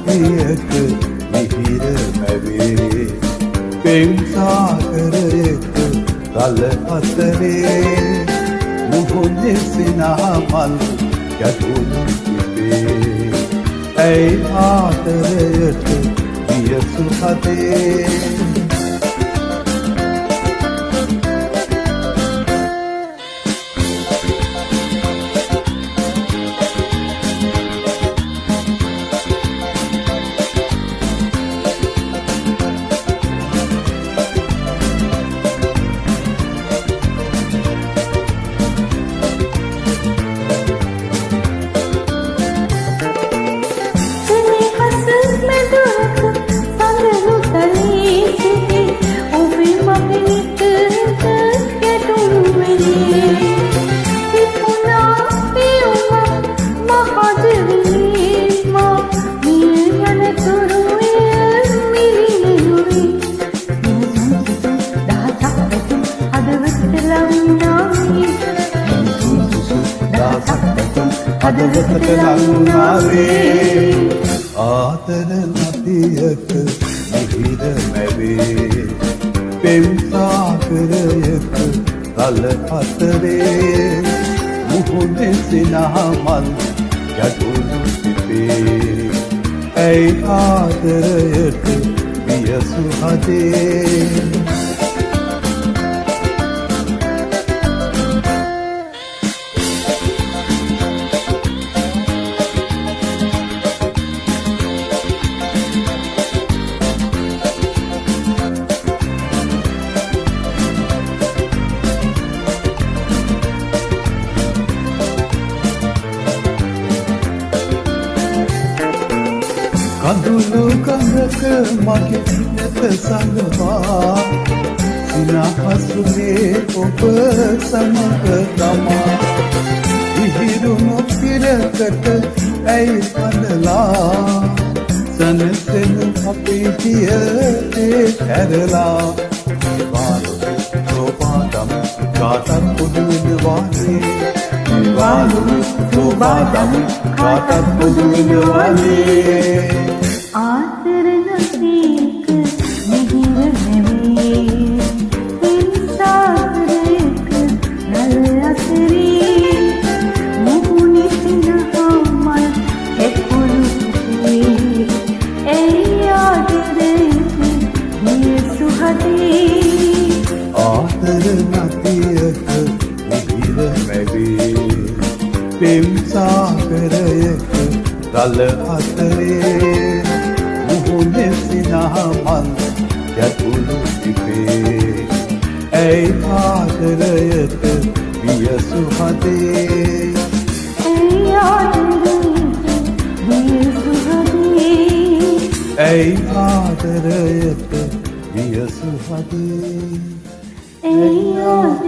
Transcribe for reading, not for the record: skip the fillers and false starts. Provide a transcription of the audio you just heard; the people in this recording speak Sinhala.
නදියක මිහිර මැවේ පෙම් සාගරයක රළ අතරේ මුහුණේ සිනහමල් ගැටුණු තිබේ ඇයි ආදරයට වියසු හදේ හදවතට ලංනාවේ ආදර නදියක මිහිර මැවේ පෙම් සාගරයක රළ අතරේ මුහුණේ සිනහමල් ගැටුණු තිබේ ඇයි ආදරයට වියසු හදේ කඳුළු කඳක මගේ නැත සංගවා සිනහසුනේ ඔබ සමග තමා ඉහිරුණු පිරකට ඇයි පඳලා සනසෙනු අපේ දියේ හැරලා වාලුවේ සෝපාදම් කාටත් පොදු වෙනවානේ වාලුවේ සෝපාදම් කාටත් පොදු වෙනවානේ ආදර නදියක මිහිර මැවේ පෙම් සාගරයක රළ අතරේ මුහුණේ සිනහමල් ගැටුණු තිබේ ඇයි ආදරයට වියසු හදේ ආදර නදියක මිහිර මැවේ පෙම් සාගරයක රළ අතරේ මුහුණේ සිනහමල් ගැටුණු තිබේ ඇයි ආදරයට වියසු හදේ ඇයි ආදරයට වියසු හදේ ඇයි ආදරයට වියසු හදේ ඇයි